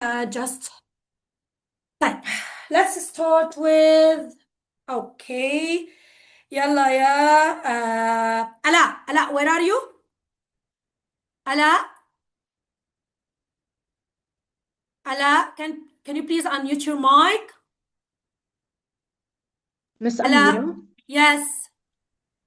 Just طيب let's start with okay يلا يا ألا where are you ألا ألا can you please unmute your mic Miss ألا Amira, yes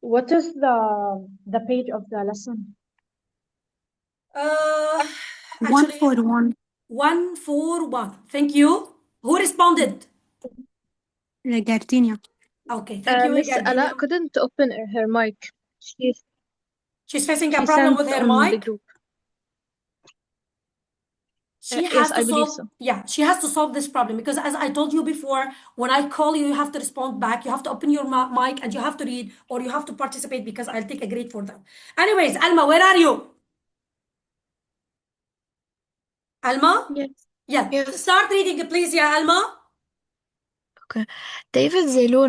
what is the page of the lesson? uh, One actually for one. 141 thank you who responded Gardenia. okay thank you Miss Gardenia Ala couldn't open her mic. she's facing a She problem sent with her on the mic group. she Yes, has I to believe solve so. yeah she has to solve this problem because as I told you before when I call you you have to respond back you have to open your mic and you have to read or you have to participate because I'll take a grade for that anyways Alma where are you Alma Yes. yeah Yes. start reading please yeah Alma Okay. David Zelo,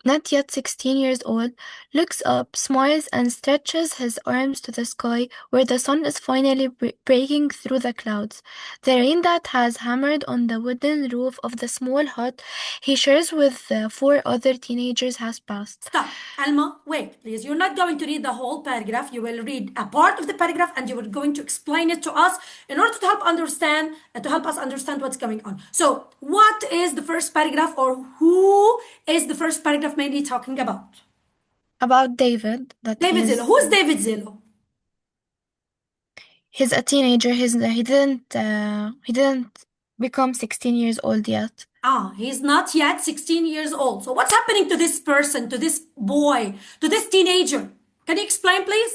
not yet 16 years old, looks up, smiles, and stretches his arms to the sky where the sun is finally breaking through the clouds. The rain that has hammered on the wooden roof of the small hut he shares with the four other teenagers has passed. stop Alma wait please you're not going to read the whole paragraph you will read a part of the paragraph and you are going to explain it to us in order to help us understand what's going on so what is the first paragraph or who is the first paragraph mainly talking about About David, that David Zillow. Who's David Zillow? he's a teenager. He didn't become 16 years old yet. He's not yet 16 years old. So what's happening to this person, to this boy, to this teenager? Can you explain, please?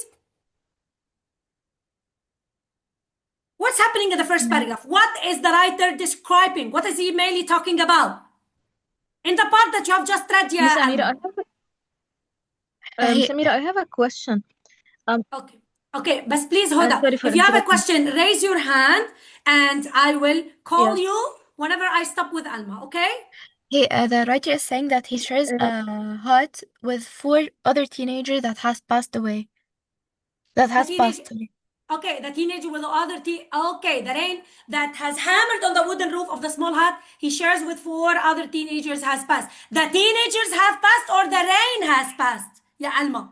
What's happening in the first paragraph? What is the writer describing? What is he mainly talking about? In the part that you have just read, Miss yeah, Amira, He, Miss Amira, I have a question. Okay. Okay, but please hold up. Sorry for If you have a interrupting. question, raise your hand and I will call Yes. you whenever I stop with Alma, okay? the writer is saying that he shares a hut with four other teenagers that has passed away. That has passed away. Okay, the teenager with the other okay, the rain that has hammered on the wooden roof of the small hut he shares with four other teenagers has passed. The teenagers have passed or the rain has passed? Yeah, Alma.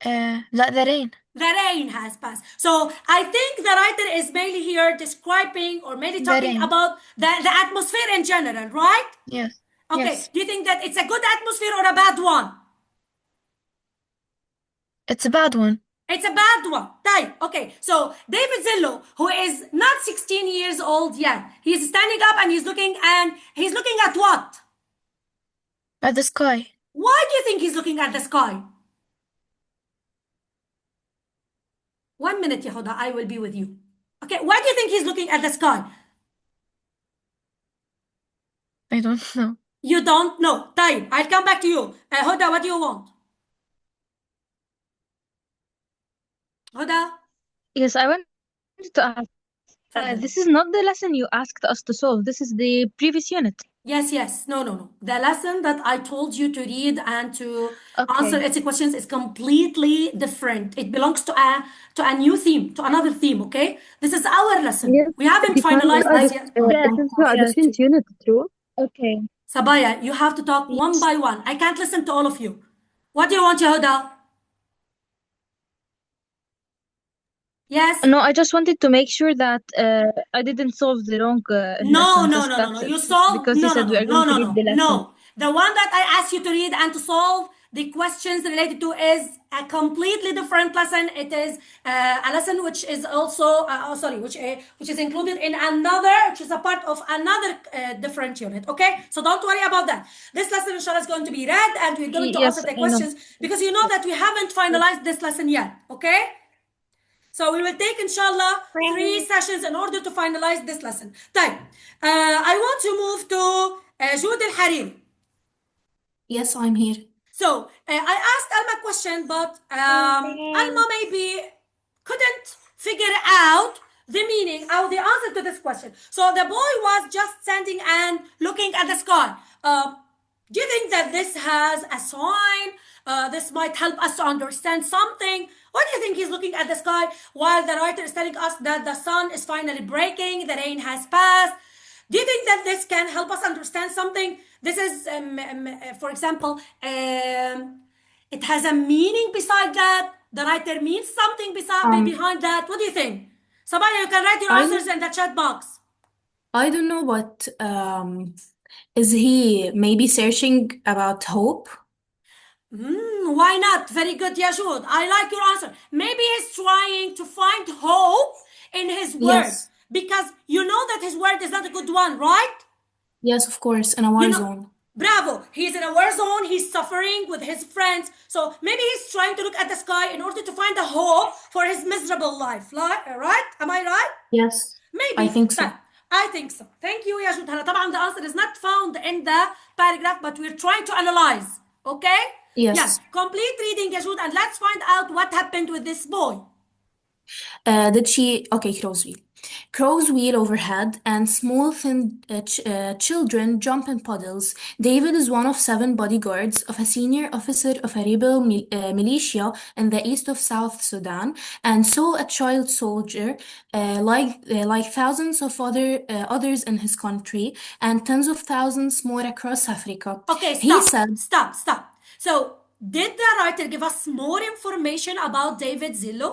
The rain. The rain has passed. So I think the writer is mainly here describing or mainly The talking rain. about the atmosphere in general, right? Yes. Okay, Yes. do you think that it's a good atmosphere or a bad one? It's a bad one. It's a bad one. Type. Okay, so David Zillow, who is not 16 years old yet, he's standing up and he's looking at what? At the sky. Why do you think he's looking at the sky? 1 minute, Yehuda, I will be with you. Okay, why do you think he's looking at the sky? I don't know. You don't know. Type. I'll come back to you. Huda, what do you want? Huda? Yes, I wanted to ask. This is not the lesson you asked us to solve. This is the previous unit. Yes. No. The lesson that I told you to read and to answer Okay. its questions is completely different. It belongs to a new theme, to another theme, okay? This is our lesson. Yes, We haven't define finalized this us yet. since we are a Yes. different unit, true? Okay. Sabaya, you have to talk one Yes. by one. I can't listen to all of you. What do you want, Yehuda? Yes? No, I just wanted to make sure that I didn't solve the wrong No. lesson. Just that's it. You solved. Because you said we are going to read the lesson. No. The one that I asked you to read and to solve the questions related to is a completely different lesson. It is a lesson which is also, which is included in another, which is a part of another different unit. Okay, so don't worry about that. This lesson, inshallah, is going to be read, and we're going to Yes, answer the I know. questions because you know that we haven't finalized this lesson yet. Okay. So we will take, inshallah, 3 sessions in order to finalize this lesson. طيب, I want to move to Jude Al Harir. Yes, I'm here. So I asked Alma a question, but Alma maybe couldn't figure out the meaning or the answer to this question. So the boy was just standing and looking at the sky. Do you think that this has a sign? This might help us to understand something. What do you think he's looking at the sky while the writer is telling us that the sun is finally breaking, the rain has passed? Do you think that this can help us understand something? This is, for example, it has a meaning beside that. The writer means something behind that. What do you think? Sabaya, you can write your I answers in the chat box. I don't know, but is he maybe searching about hope? Why not? Very good, Yashud. I like your answer. Maybe he's trying to find hope in his word Yes. because you know that his word is not a good one, right? Yes, of course, in a war You know, zone. bravo. He's in a war zone. He's suffering with his friends. So maybe he's trying to look at the sky in order to find a hope for his miserable life. Right? Am I right? Yes, Maybe. I think so. طيب. I think so. Thank you, Yashud. هلا طبعا the answer is not found in the paragraph, but we're trying to analyze. Okay? Yes. Yes. Complete reading, Yashud, and let's find out what happened with this boy. Crow's wheel. Crow's wheel overhead, and small thin children jump in puddles. David is one of 7 bodyguards of a senior officer of a rebel militia in the east of South Sudan, and saw a child soldier, like thousands of others in his country, and tens of thousands more across Africa. Okay, He said, stop. So, did the writer give us more information about David Zillow?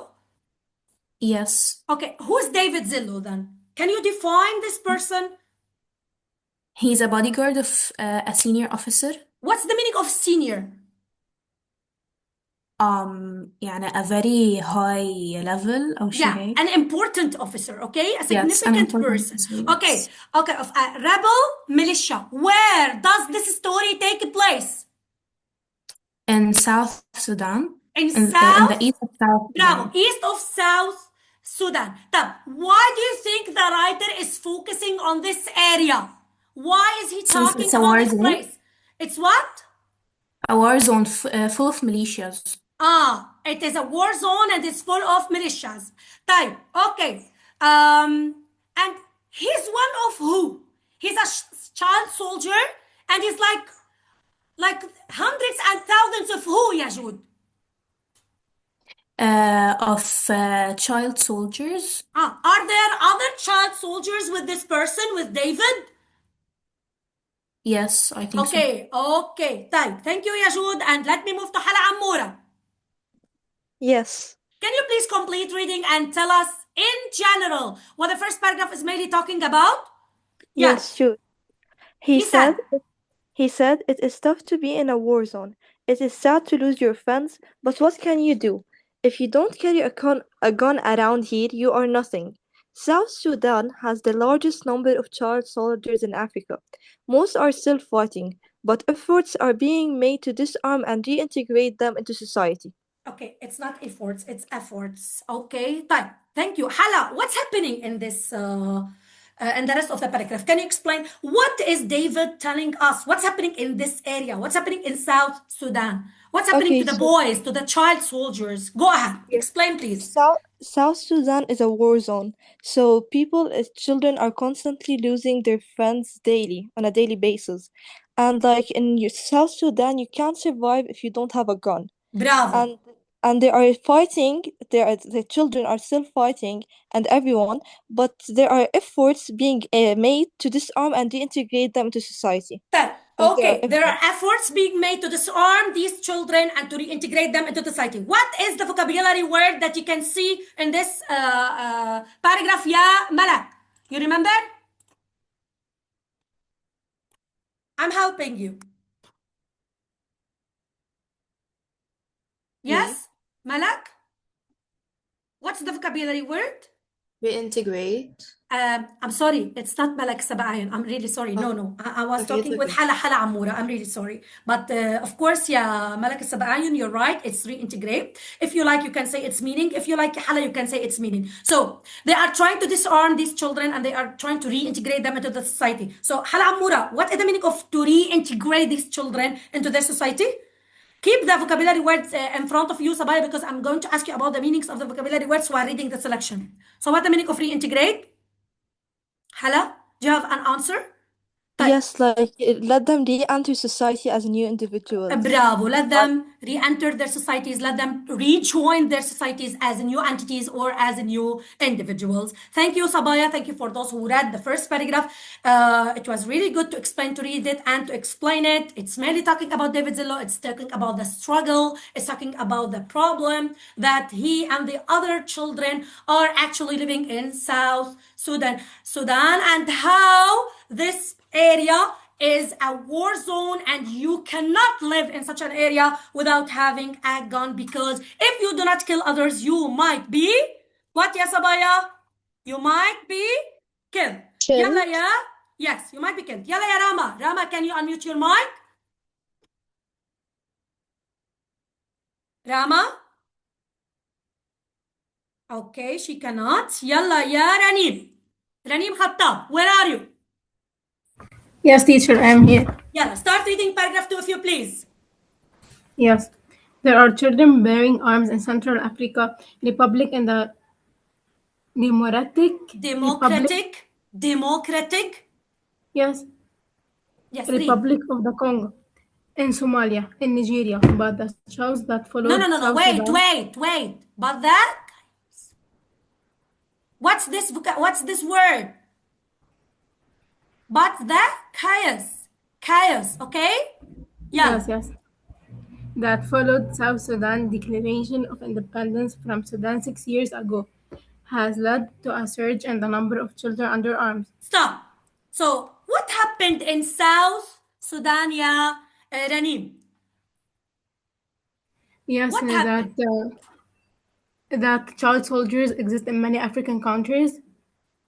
yes, Okay, who's David Zillow then? Can you define this person? he's a bodyguard of a senior officer. What's the meaning of senior? يعني a very high level أو شيء Yeah, هيك. an important officer, okay? A Yes, an significant important person. officer, Okay, yes. okay, of a rebel militia. Where does this story take place? In South Sudan, In in South? the east of South Bravo, Sudan. east of South Sudan. طب, why do you think the writer is focusing on this area? Why is he Since talking it's a about war this zone, place? It's what? a war zone full of militias. It is a war zone and it's full of militias. طيب, okay. And he's one of who? He's a child soldier and he's like hundreds and thousands of who, Yajud? Of child soldiers. Are there other child soldiers with this person, with David? Yes, I think so. Okay. طيب, thank you, Yajud. And let me move to Hala Amoura. Yes. Can you please complete reading and tell us in general what the first paragraph is mainly talking about? Yes, sure. He said, He said, it is tough to be in a war zone. It is sad to lose your friends, but what can you do? If you don't carry a gun around here, you are nothing. South Sudan has the largest number of child soldiers in Africa. Most are still fighting, but efforts are being made to disarm and reintegrate them into society. Okay, it's not efforts, it's efforts. Okay, طيب, thank you. Hala, what's happening in this, in the rest of the paragraph? Can you explain what is David telling us? What's happening in this area? What's happening in South Sudan? What's happening to the boys, to the child soldiers? Go ahead, explain, please. South Sudan is a war zone, so children are constantly losing their friends on a daily basis. And like in South Sudan, you can't survive if you don't have a gun. Bravo. And they are fighting, the children are still fighting, and everyone, but there are efforts being made to disarm and reintegrate them into society. Okay, there are efforts being made to disarm these children and to reintegrate them into society. What is the vocabulary word that you can see in this paragraph, Ya Malak? You remember? I'm helping you. Yes, Malak? What's the vocabulary word? Reintegrate. I'm sorry, it's not Malak Sabayan. I'm really sorry. No. I was Okay, talking with Hala Amoura. I'm really sorry. But of course, yeah, Malak Sabayan, you're right. It's reintegrate. If you like, you can say its meaning. If you like Hala, you can say its meaning. So they are trying to disarm these children and they are trying to reintegrate them into the society. So Hala Amoura, what is the meaning of to reintegrate these children into their society? Keep the vocabulary words in front of you, Sabaya, because I'm going to ask you about the meanings of the vocabulary words while reading the selection. So what's the meaning of reintegrate? Hala, do you have an answer? Yes, like let them re-enter society as new individuals. Bravo. Let them re-enter their societies. Let them rejoin their societies as new entities or as new individuals. Thank you, Sabaya. Thank you for those who read the first paragraph. It was really good to read it and to explain it. It's mainly talking about David Zillow. It's talking about the struggle. It's talking about the problem that he and the other children are actually living in South Sudan, and how this area is a war zone, and you cannot live in such an area without having a gun, because if you do not kill others, you might be what, ya Sabaya? You might be killed. Yalla ya? Yes, you might be killed. Yalla ya Rama. Rama, can you unmute your mic? Rama? Okay, she cannot. Yalla ya Ranim. Ranim Khattab, where are you? Yes, teacher, I am here. Yalla, start reading paragraph 2 if you please. Yes. There are children bearing arms in Central Africa Republic and the Democratic Republic. Democratic. Yes. Yes, read. Republic of the Congo. In Somalia, in Nigeria, but the shows that followed No. South Wait. Sudan. But that? What's this word? But the chaos, okay? Yeah. Yes. That followed South Sudan declaration of independence from Sudan 6 years ago has led to a surge in the number of children under arms. Stop. So, what happened in South Sudan, ya Ranim? Yes, What happened? that child soldiers exist in many African countries.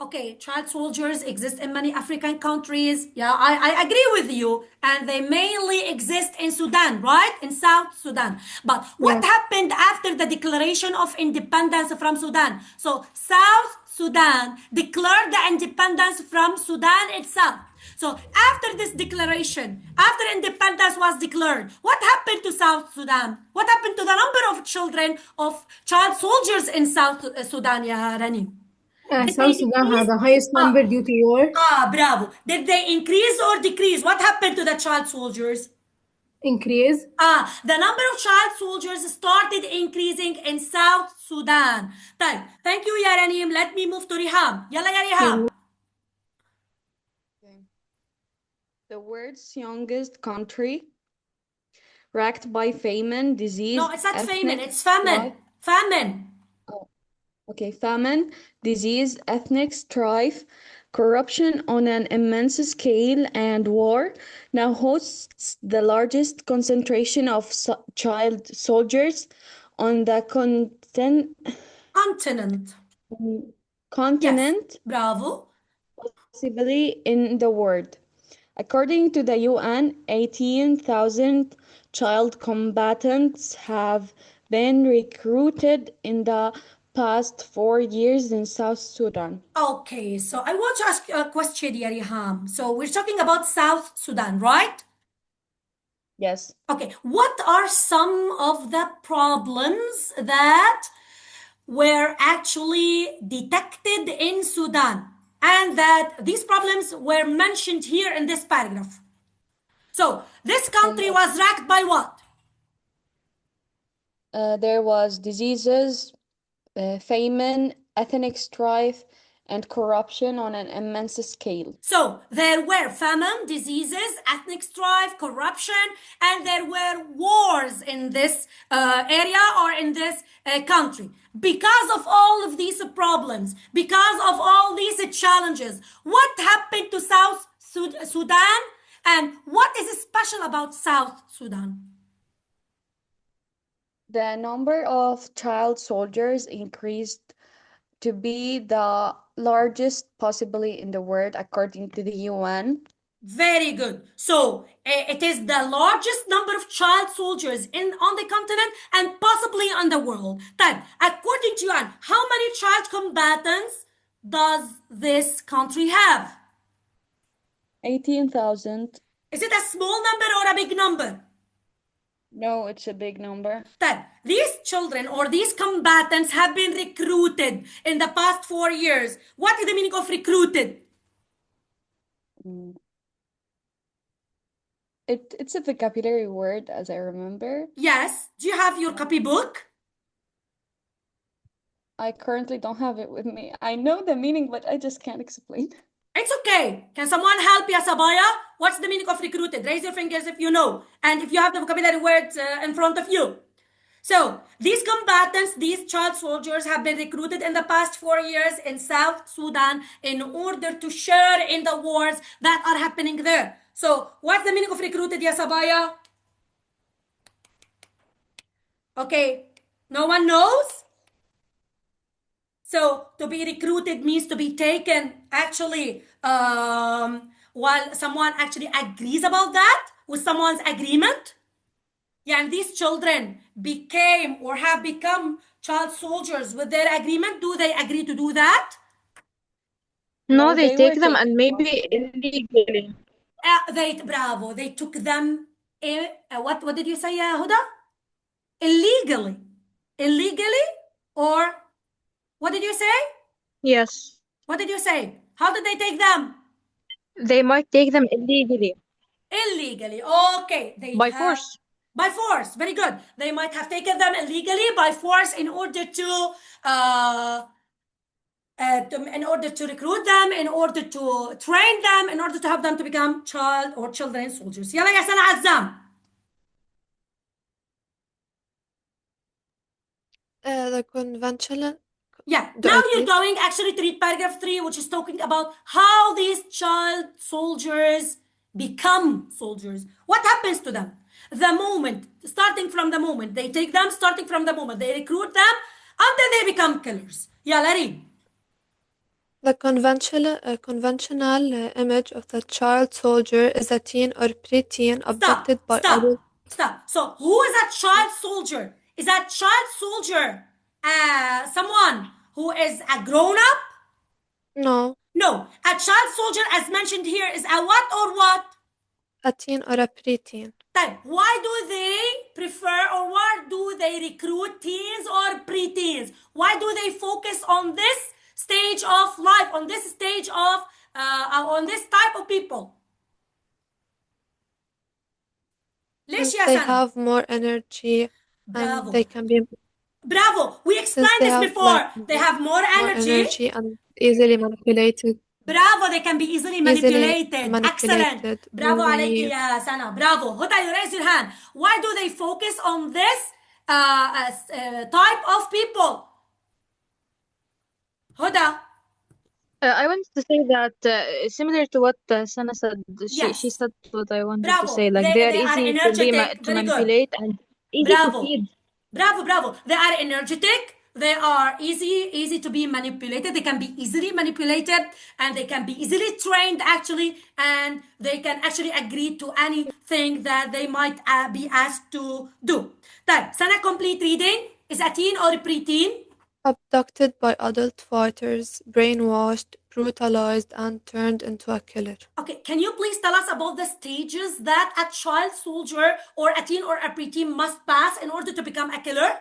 Okay, child soldiers exist in many African countries. Yeah, I agree with you. And they mainly exist in Sudan, right? In South Sudan. But what happened after the declaration of independence from Sudan? So South Sudan declared the independence from Sudan itself. So after this declaration, after independence was declared, what happened to South Sudan? What happened to the number of children, of child soldiers in South Sudan, ya Rani? South Sudan had the highest number due to war. Bravo. Did they increase or decrease? What happened to the child soldiers? Increase. The number of child soldiers started increasing in South Sudan. Thank you, ya Ranim. Let me move to Riham. Yalla ya Riham. The world's youngest country, racked by famine, disease. No, it's not famine. It's famine. Famine. Okay, famine, disease, ethnic strife, corruption on an immense scale, and war now hosts the largest concentration of child soldiers on the continent. Yes. Bravo. Possibly in the world. According to the UN, 18,000 child combatants have been recruited in the past 4 years in South Sudan. Okay, so I want to ask you a question, ya Riham. So we're talking about South Sudan, right? Yes. Okay, what are some of the problems that were actually detected in Sudan, and that these problems were mentioned here in this paragraph? So this country was racked by what? There was diseases, famine, ethnic strife, and corruption on an immense scale. So there were famine, diseases, ethnic strife, corruption, and there were wars in this area or in this country. Because of all of these problems, because of all these challenges, what happened to South Sudan, and what is special about South Sudan? The number of child soldiers increased to be the largest possibly in the world, according to the UN. Very good. So it is the largest number of child soldiers on the continent and possibly on the world. Then, according to UN, how many child combatants does this country have? 18,000. Is it a small number or a big number? No, it's a big number. Then, these children or these combatants have been recruited in the past 4 years. What is the meaning of recruited? It's a vocabulary word, as I remember. Yes. Do you have your copybook? I currently don't have it with me. I know the meaning, but I just can't explain. It's okay. Can someone help ya, Sabaya? What's the meaning of recruited? Raise your fingers if you know. And if you have the vocabulary words in front of you. So, these combatants, these child soldiers have been recruited in the past 4 years in South Sudan in order to share in the wars that are happening there. So, what's the meaning of recruited, ya Sabaya? Okay, no one knows? So to be recruited means to be taken actually while someone actually agrees about that with someone's agreement. Yeah, and these children became or have become child soldiers with their agreement. Do they agree to do that? No, No, they they take were them taken and maybe illegally. Bravo. They took them. What did you say, Huda? Illegally. Illegally, or what did you say? Yes. What did you say? How did they take them? They might take them illegally. Illegally. Okay. By force. By force. Very good. They might have taken them illegally by force in order to recruit them, in order to train them, in order to have them to become child or children soldiers. يلا يا سنة عزام. The conventional. Yeah. Do Now I you're read? going actually to read paragraph 3, which is talking about how these child soldiers become soldiers. What happens to them? Starting from the moment they take them, starting from the moment they recruit them, until they become killers. Yeah, read. The conventional image of the child soldier is a teen or preteen abducted by adults. Stop. So who is a child soldier? Is that child soldier someone who is a grown-up? No, No. A child soldier, as mentioned here, is a what or what? a teen or a preteen. Why do they prefer or why do they recruit teens or preteens? Why do they focus on this stage of life, on this stage of, on this type of people? ليش يا They سنة؟ have more energy Bravo. and they can be Bravo. We explained they this have before. like They have more more energy. energy and easily manipulated. Bravo. They can be easily manipulated. Excellent. Bravo عليك Money. يا سنة. Bravo. Huda, you raise your hand. Why do they focus on this type of people? Huda. I wanted to say that similar to what Sana said, she said what I wanted to say. Like they are easy to manipulate and easy to feed. Bravo. They are energetic. They are easy to be manipulated. They can be easily manipulated and they can be easily trained actually, and they can actually agree to anything that they might be asked to do. طيب, Sana, complete reading. Is a teen or a preteen? Abducted by adult fighters, brainwashed, brutalized, and turned into a killer. Okay, can you please tell us about the stages that a child soldier or a teen or a preteen must pass in order to become a killer?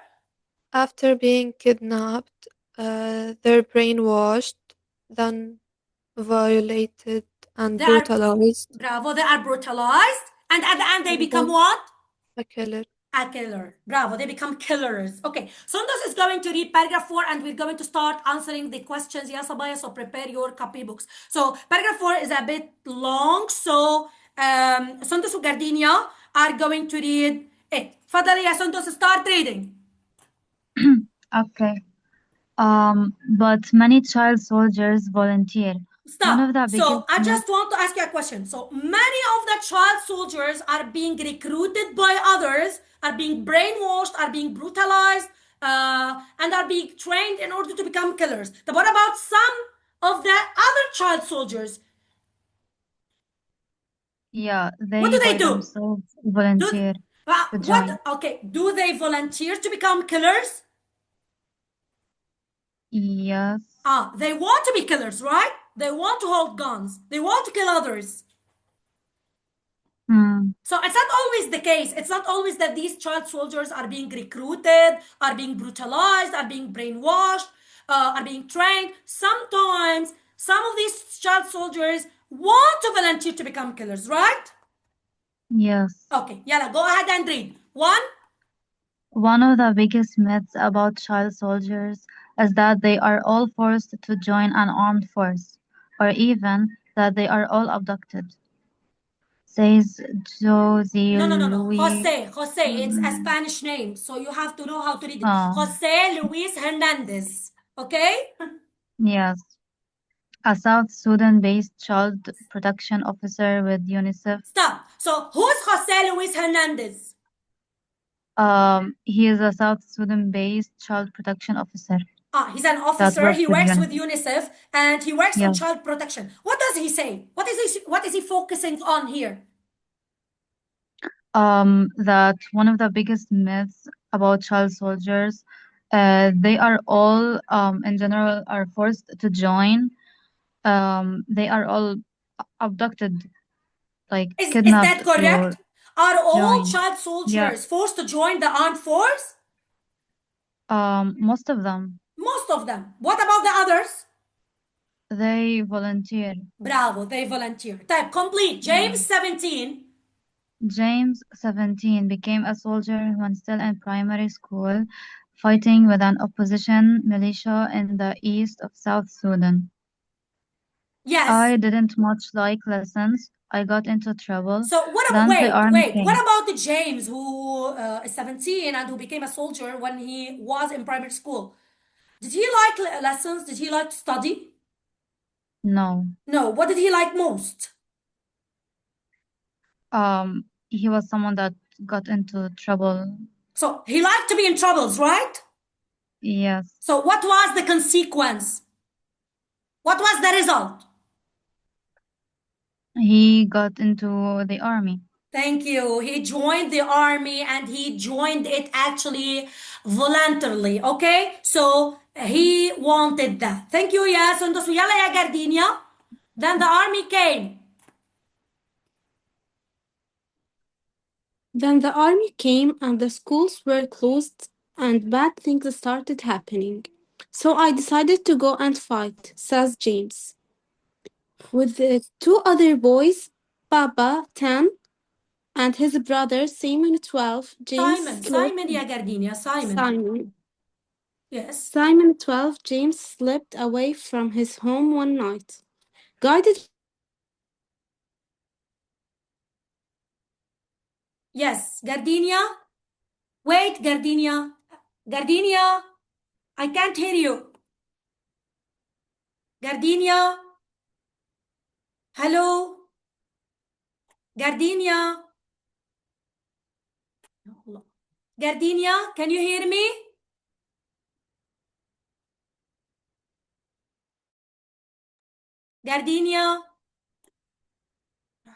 After being kidnapped, they're brainwashed, then violated and brutalized. Bravo, they are brutalized. And at the end, they become what? A killer. A killer. Bravo, they become killers. Okay, Sundos is going to read paragraph 4 and we're going to start answering the questions. Ya Sabaya, so prepare your copybooks. So paragraph 4 is a bit long, so Sundos and Gardenia are going to read it. Fadali, ya Sundos, start reading. Okay. But many child soldiers volunteer. Stop. So I just want to ask you a question. So many of the child soldiers are being recruited by others, are being brainwashed, are being brutalized, and are being trained in order to become killers. But what about some of the other child soldiers? Yeah, what do they do? Themselves volunteer to join. Okay, do they volunteer to become killers? Yes. They want to be killers, right? They want to hold guns. They want to kill others. So it's not always the case. It's not always that these child soldiers are being recruited, are being brutalized, are being brainwashed, are being trained. Sometimes some of these child soldiers want to volunteer to become killers, right? Yes. Okay, yalla, go ahead and read. One of the biggest myths about child soldiers is that they are all forced to join an armed force, or even that they are all abducted, says Jose No. Luis. Jose, it's a Spanish name, so you have to know how to read it. Oh, Jose Luis Hernandez. Okay? yes. A South Sudan-based child protection officer with UNICEF. Stop. So who's Jose Luis Hernandez? He is a South Sudan-based child protection officer He's an that officer. works He with works with UNICEF. UNICEF and he works on Yes. child protection. What does he say? What is he focusing on here? That one of the biggest myths about child soldiers, they are all, in general, are forced to join. They are all abducted, like Is kidnapped that correct? to Are all join. child Yeah. soldiers forced to join the armed force? Most of them, Most of them. What about the others? they volunteer. Bravo, they volunteer. Type complete. James 17. James, 17, became a soldier when still in primary school, fighting with an opposition militia in the east of South Sudan. Yes. I didn't much like lessons. I got into trouble. So what Then about, the army wait. came. What about the James who is 17 and who became a soldier when he was in primary school? Did he like lessons? Did he like to study? No. No. What did he like most? He was someone that got into trouble. So he liked to be in troubles, right? Yes. So what was the consequence? What was the result? He got into the army. Thank you. He joined the army and he joined it actually voluntarily. Okay? So he wanted that. Thank you, ya Sundus. Yalla ya Gardenia. Then the army came. Then the army came and the schools were closed and bad things started happening. So I decided to go and fight, says James. With the two other boys, Baba, 10, and his brother, Simon, 12, Simon ya Gardenia. Simon. Yes. Simon, 12, James slipped away from his home one night. Guided. Yes. Gardenia. Wait, Gardenia. Gardenia. I can't hear you. Gardenia. Hello. Gardenia. Gardenia, can you hear me? Gardenia.